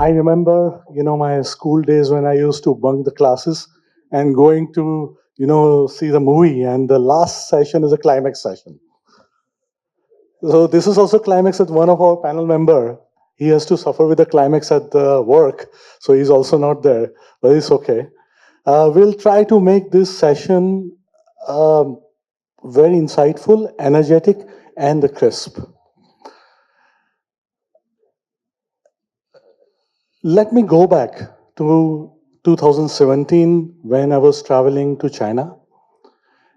I remember, my school days when I used to bunk the classes and going to, see the movie, and the last session is a climax session. So this is also climax at one of our panel member. He has to suffer with the climax at the work, so he's also not there, but it's okay. We'll try to make this session um, very insightful, energetic, and crisp. Let me go back to 2017 when I was traveling to China.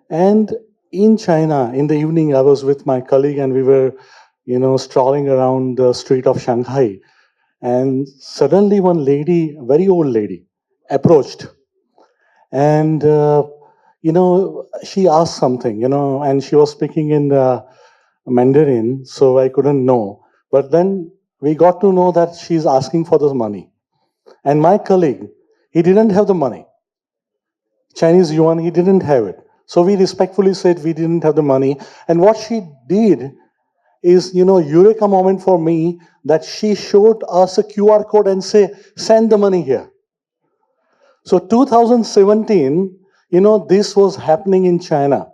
And in China, in the evening, I was with my colleague and we were, strolling around the street of Shanghai. And suddenly one lady, a very old lady, approached. And, she asked something, and she was speaking in Mandarin, so I couldn't know. But then we got to know that she's asking for this money. And my colleague, he didn't have the money. Chinese yuan, he didn't have it. So we respectfully said we didn't have the money. And what she did is, eureka moment for me, that she showed us a QR code and say, send the money here. So 2017, this was happening in China.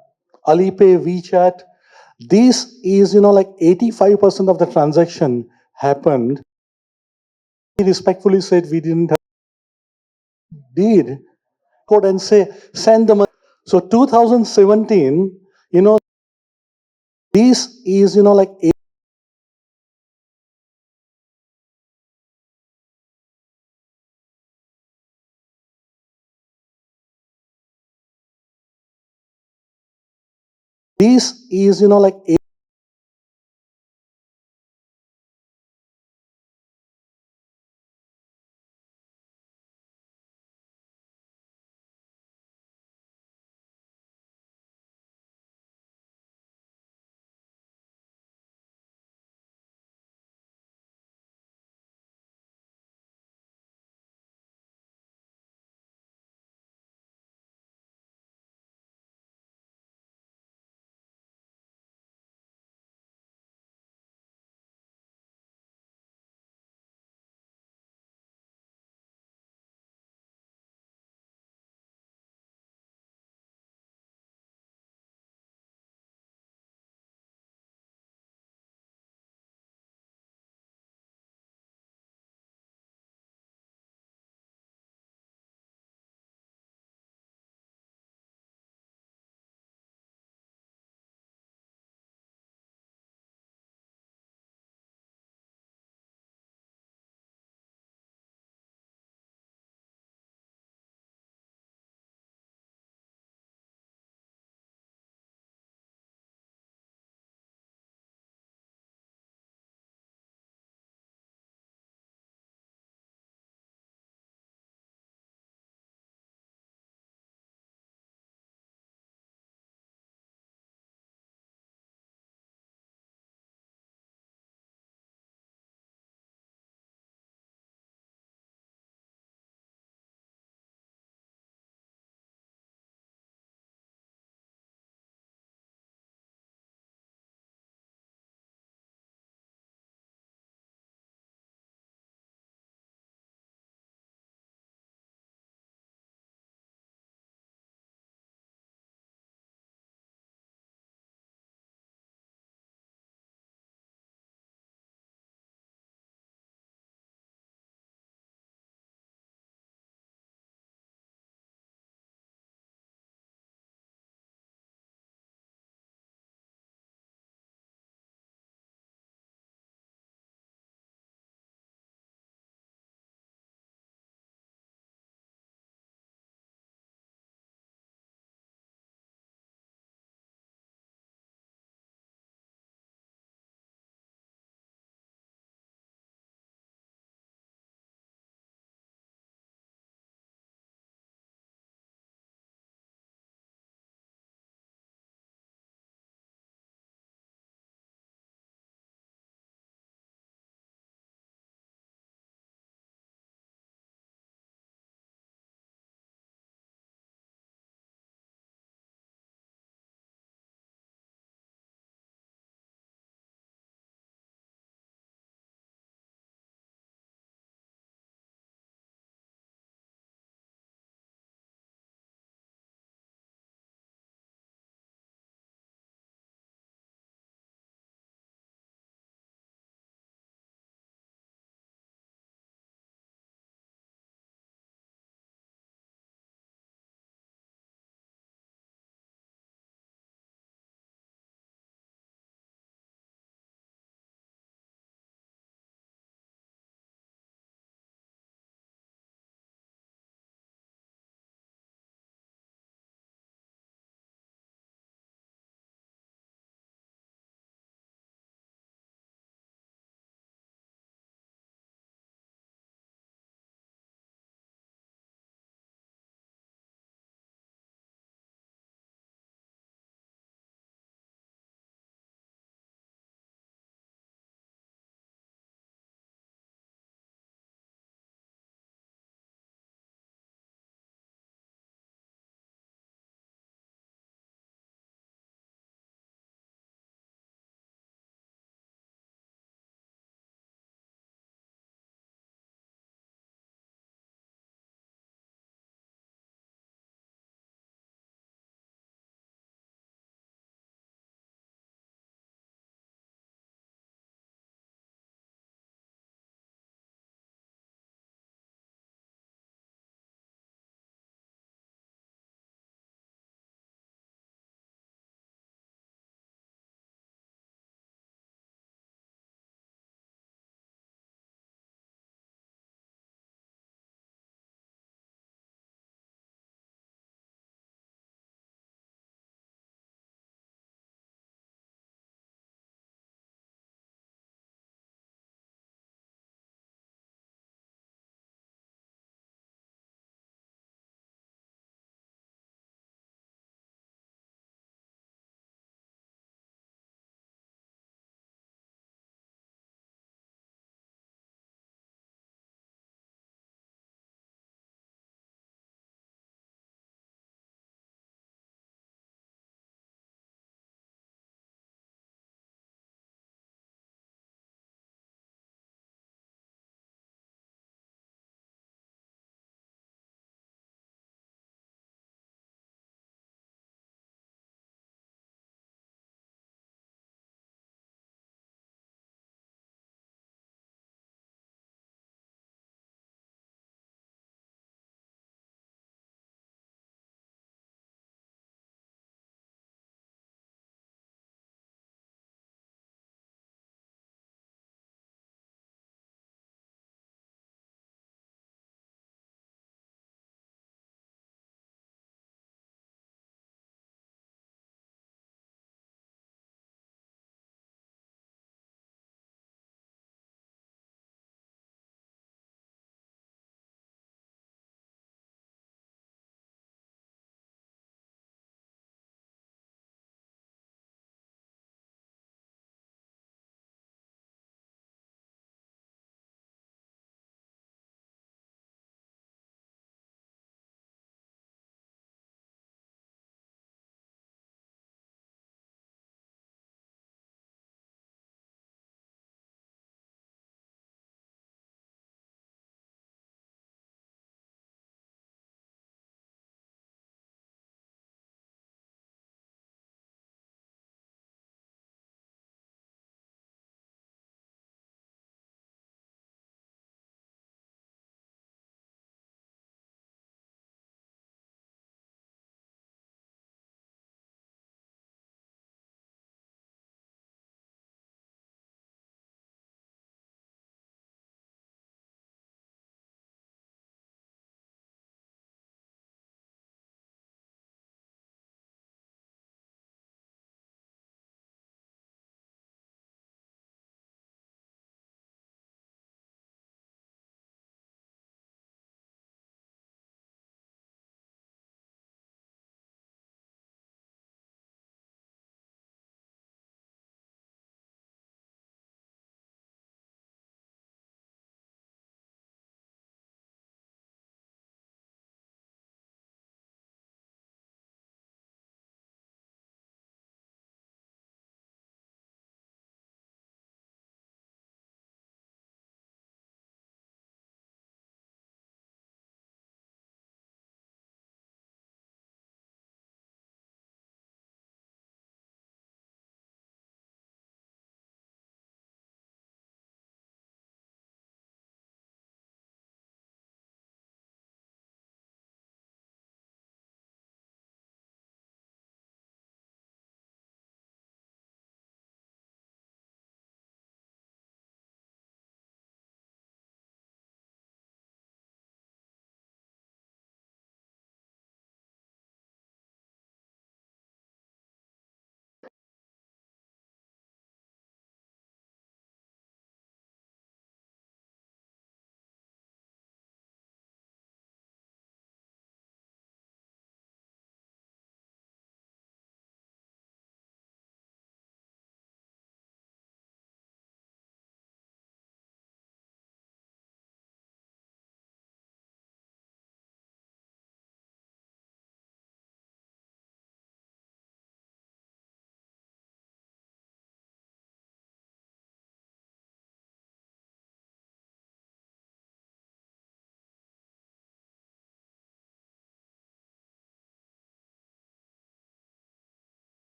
Alipay, WeChat, this is, like 85% of the transaction happened. We respectfully said we didn't have, did code and say, send the money. So 2017, this is, like this is, like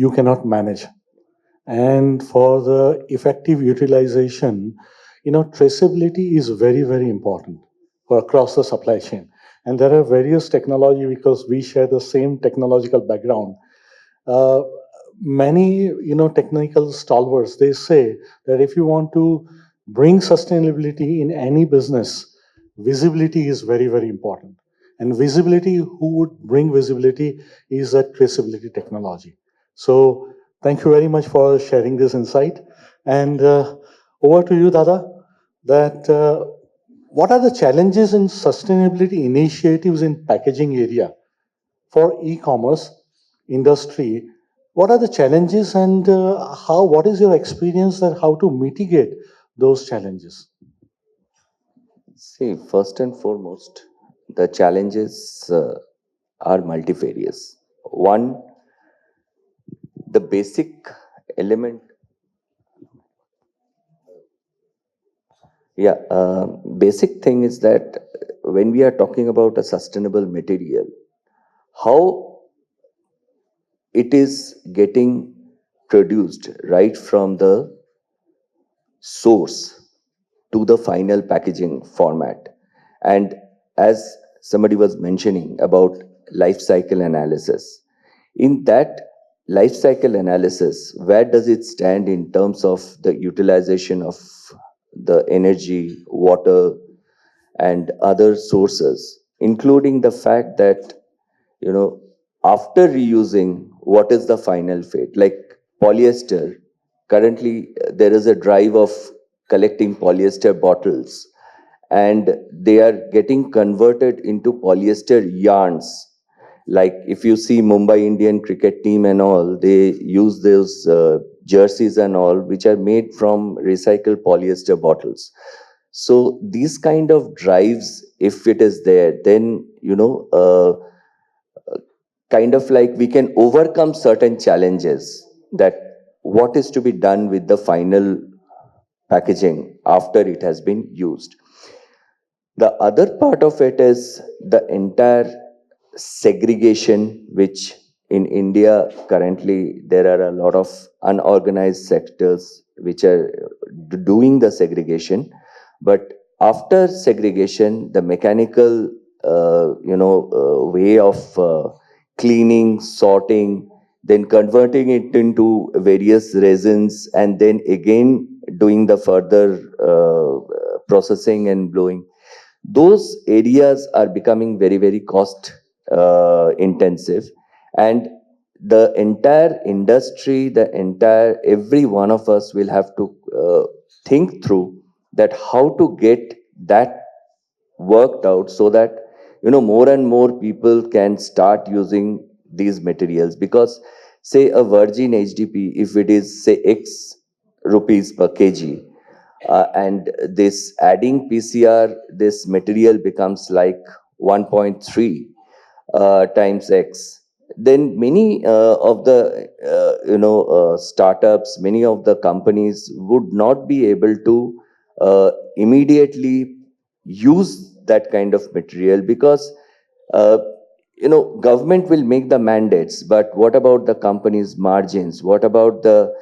you cannot manage. And for the effective utilization, traceability is very, very important for across the supply chain. And there are various technology because we share the same technological background. Uh, Many, technical stalwarts, they say that if you want to bring sustainability in any business, visibility is very, very important. And visibility, who would bring visibility is that traceability technology. So thank you very much for sharing this insight. And over to you, Dada, that what are the challenges in sustainability initiatives in packaging area for e-commerce industry? What are the challenges and what is your experience and how to mitigate those challenges? See, first and foremost, the challenges are multifarious. One, the basic element, basic thing is that when we are talking about a sustainable material, how it is getting produced right from the source to the final packaging format. And as somebody was mentioning about life cycle analysis, in that life cycle analysis, where does it stand in terms of the utilization of the energy, water, and other sources, including the fact that, you know, after reusing, what is the final fate? Like polyester, currently there is a drive of collecting polyester bottles and they are getting converted into polyester yarns. Like if you see Mumbai Indian cricket team and all, they use those jerseys and all, which are made from recycled polyester bottles. So these kind of drives, if it is there, then, kind of like we can overcome certain challenges, that what is to be done with the final packaging after it has been used. The other part of it is the entire segregation, which in India currently there are a lot of unorganized sectors which are doing the segregation. But after segregation, the mechanical, way of cleaning, sorting, then converting it into various resins, and then again doing the further processing and blowing, those areas are becoming very, very cost intensive. And the entire industry, the entire, every one of us will have to think through that how to get that worked out, so that, more and more people can start using these materials. Because say a virgin HDP, if it is say X rupees per kg, and this adding PCR, this material becomes like 1.3 times X. Then many of the startups, many of the companies would not be able to immediately use that kind of material, because uh, government will make the mandates, but what about the company's margins? What about the,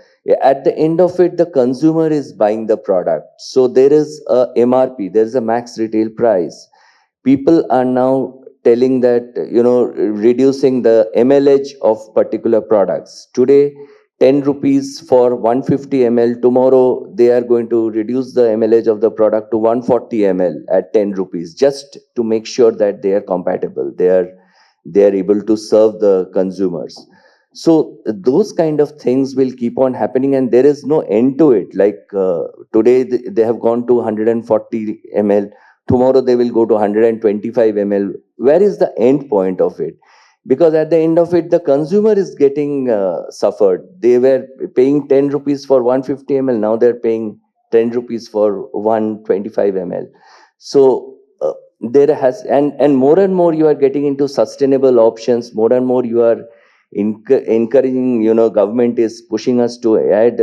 at the end of it, the consumer is buying the product, so there is a MRP, there is a max retail price. People are now telling that, reducing the mlh of particular products. Today 10 rupees for 150 ml, tomorrow they are going to reduce the mlh of the product to 140 ml at 10 rupees, just to make sure that they are compatible, they are able to serve the consumers. So those kind of things will keep on happening, and there is no end to it. Like today they have gone to 140 ml, tomorrow they will go to 125 ml. Where is the end point of it? Because at the end of it, the consumer is getting suffered. They were paying 10 rupees for 150 ml, now they're paying 10 rupees for 125 ml. So there has, and more you are getting into sustainable options, more and more you are encouraging, government is pushing us to add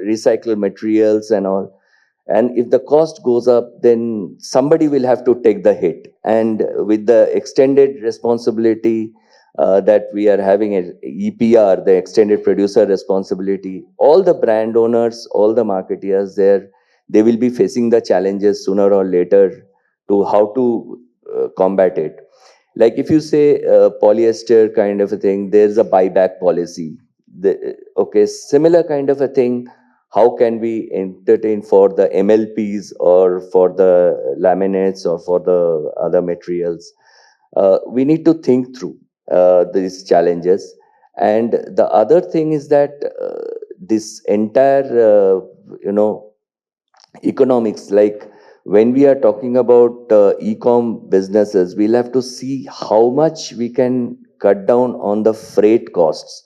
recycled materials and all. And if the cost goes up, then somebody will have to take the hit. And with the extended responsibility, that we are having an EPR, the extended producer responsibility. All the brand owners, all the marketeers there, they will be facing the challenges sooner or later to how to combat it. Like if you say polyester kind of a thing, there's a buyback policy. Okay, similar kind of a thing. How can we entertain for the MLPs or for the laminates or for the other materials? We need to think through these challenges. And the other thing is that this entire, economics, like when we are talking about e-com businesses, we'll have to see how much we can cut down on the freight costs,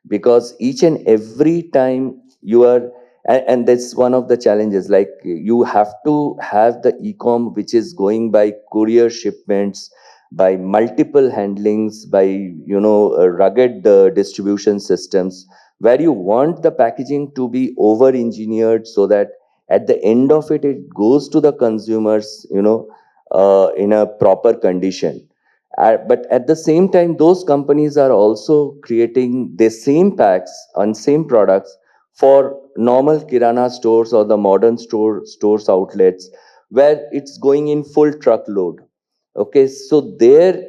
because each and every time you are, and that's one of the challenges, like you have to have the e-com which is going by courier shipments, by multiple handlings, by rugged distribution systems, where you want the packaging to be over engineered so that at the end of it, it goes to the consumers, in a proper condition. But at the same time, those companies are also creating the same packs and same products for normal kirana stores or the modern stores outlets, where it's going in full truckload. Okay, so there,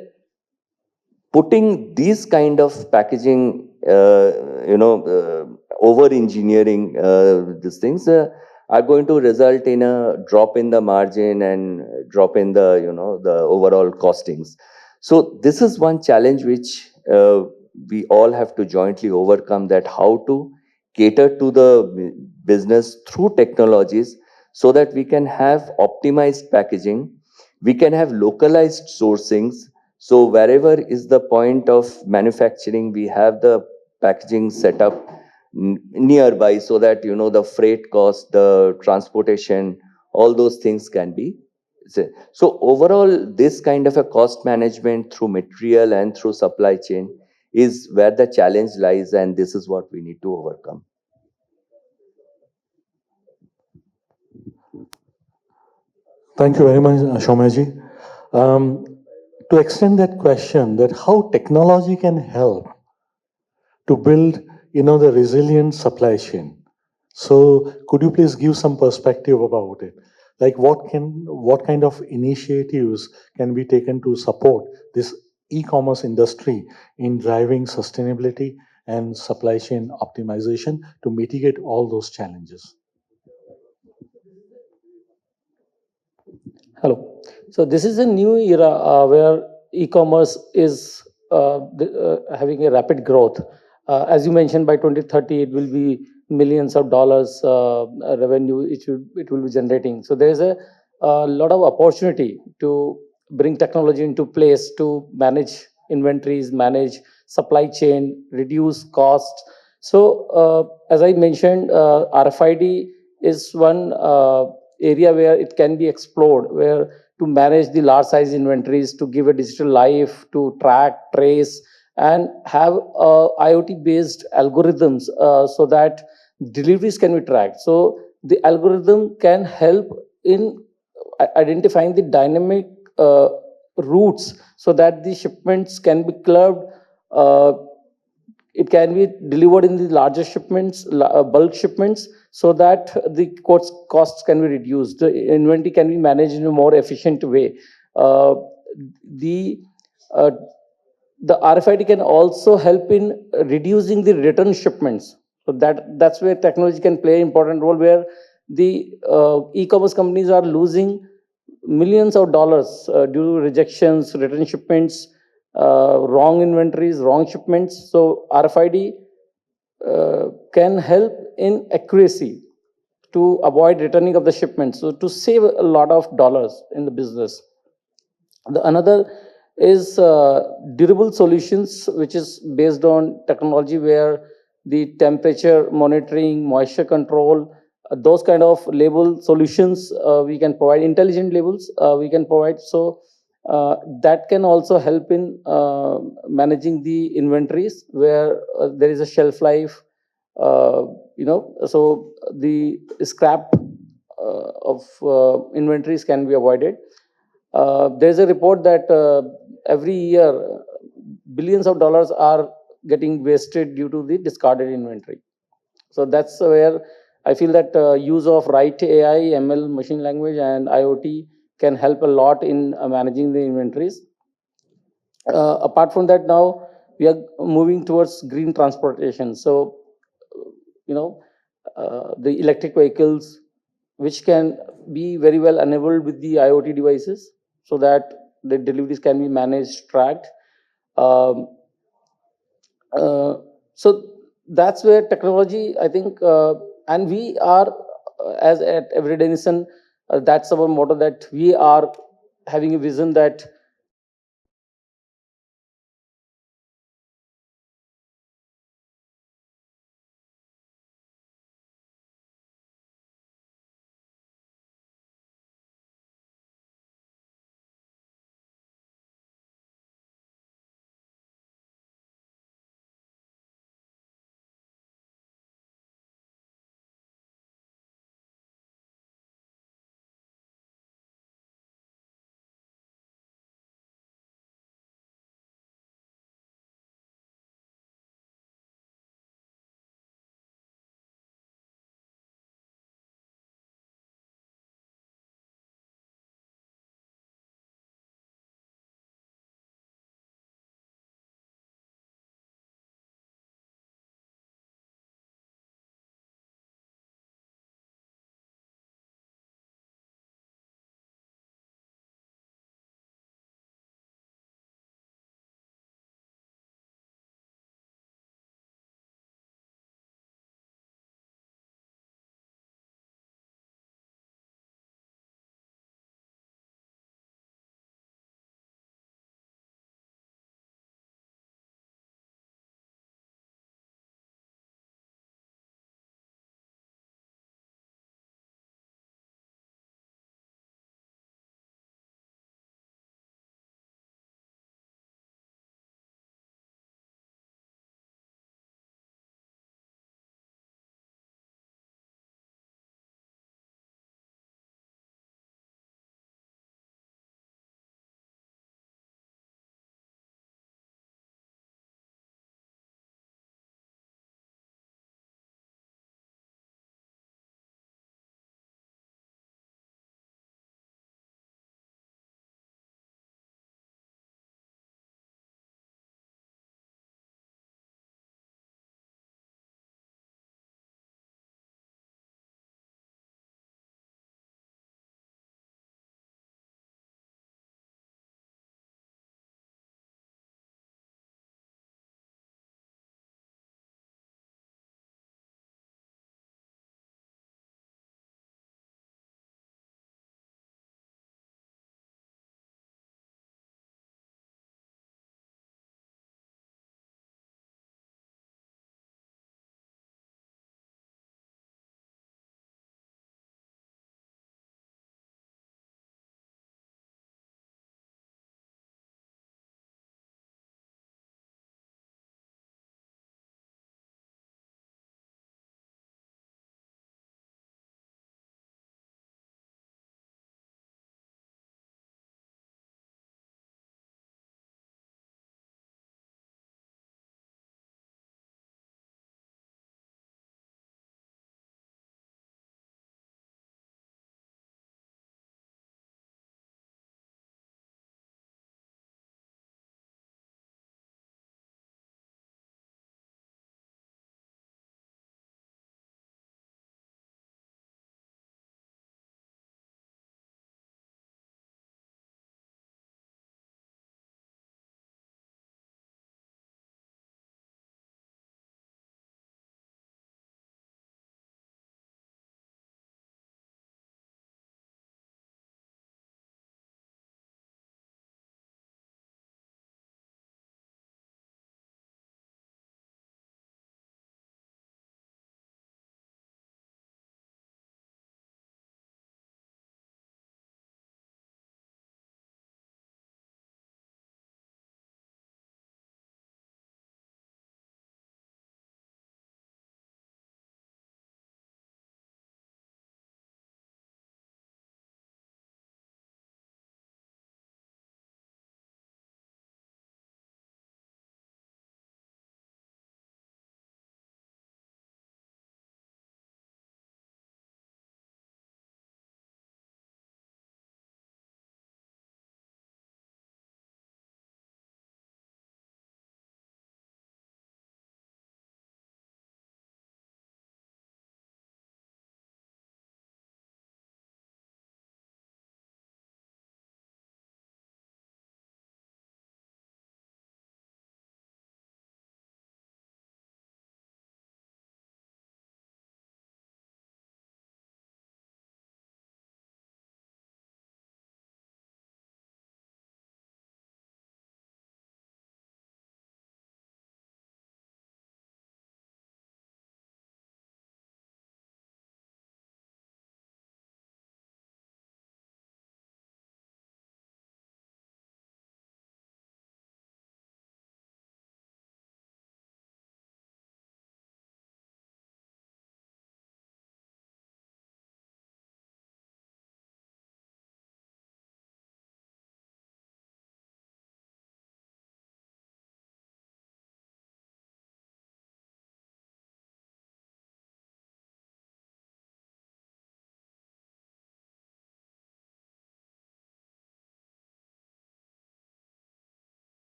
putting these kind of packaging, over engineering these things are going to result in a drop in the margin and drop in the the overall costings. So this is one challenge which we all have to jointly overcome, that how to cater to the business through technologies, so that we can have optimized packaging, we can have localized sourcings. So wherever is the point of manufacturing, we have the packaging set up nearby, so that the freight cost, the transportation, all those things can be. So overall, this kind of a cost management through material and through supply chain is where the challenge lies, and this is what we need to overcome. Thank you very much, Shomaji. Um, to extend that question, that how technology can help to build, the resilient supply chain. So, could you please give some perspective about it? Like, what kind of initiatives can be taken to support this e-commerce industry in driving sustainability and supply chain optimization to mitigate all those challenges? Hello. So this is a new era where e-commerce is having a rapid growth. As you mentioned, by 2030, it will be millions of dollars revenue it will be generating. So there is a lot of opportunity to bring technology into place to manage inventories, manage supply chain, reduce costs. So as I mentioned, RFID is one area where it can be explored, where to manage the large size inventories, to give a digital life, to track, trace, and have IoT based algorithms so that deliveries can be tracked. So the algorithm can help in identifying the dynamic routes so that the shipments can be clubbed. It can be delivered in the larger shipments, bulk shipments, so that the costs can be reduced. The inventory can be managed in a more efficient way. The uh, the RFID can also help in reducing the return shipments. So that's where technology can play an important role, where the e-commerce companies are losing millions of dollars due to rejections, return shipments, wrong inventories, wrong shipments. So RFID can help in accuracy to avoid returning of the shipment, so to save a lot of dollars in the business. The another is durable solutions, which is based on technology, where the temperature monitoring, moisture control, those kind of label solutions we can provide, intelligent labels we can provide. So that can also help in managing the inventories, where there is a shelf life, so the scrap of inventories can be avoided. There's a report that every year billions of dollars are getting wasted due to the discarded inventory. So that's where I feel that use of right AI, ML, machine language, and IoT can help a lot in managing the inventories. Apart from that, now we are moving towards green transportation. So, you know, the electric vehicles, which can be very well enabled with the IoT devices, so that the deliveries can be managed, tracked. Um, so that's where technology, I think, and we are, as at Everyday Nation, that's our motto, that we are having a vision that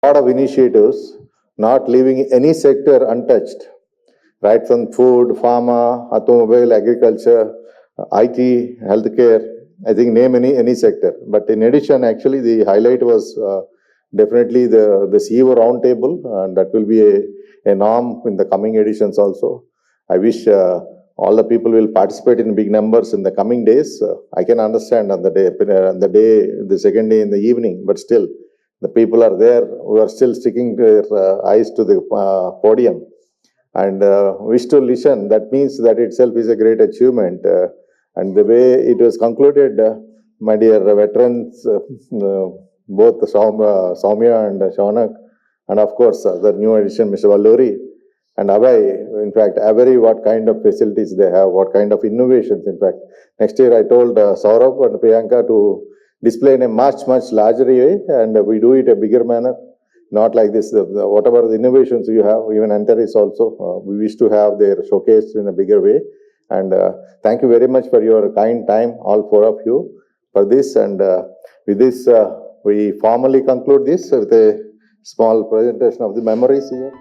lot of initiatives, not leaving any sector untouched, right from food, pharma, automobile, agriculture, IT, healthcare, I think name any sector. But in addition, actually the highlight was definitely the CEO roundtable, and that will be a norm in the coming editions also. I wish all the people will participate in big numbers in the coming days. I can understand on the second day in the evening, but still the people are there who are still sticking their eyes to the podium and wish to listen. That means that itself is a great achievement. And the way it was concluded, my dear veterans, both Soumya and Shaunak, and of course the new addition, Mr. Valluri, and Abhay, in fact, Avery, what kind of facilities they have, what kind of innovations. In fact, next year I told Saurabh and Priyanka to display in a much larger way, and we do it a bigger manner, not like this. Whatever the innovations you have, even Antares also, we wish to have their showcased in a bigger way. And thank you very much for your kind time, all four of you, for this. And with this, we formally conclude this with a small presentation of the memories here.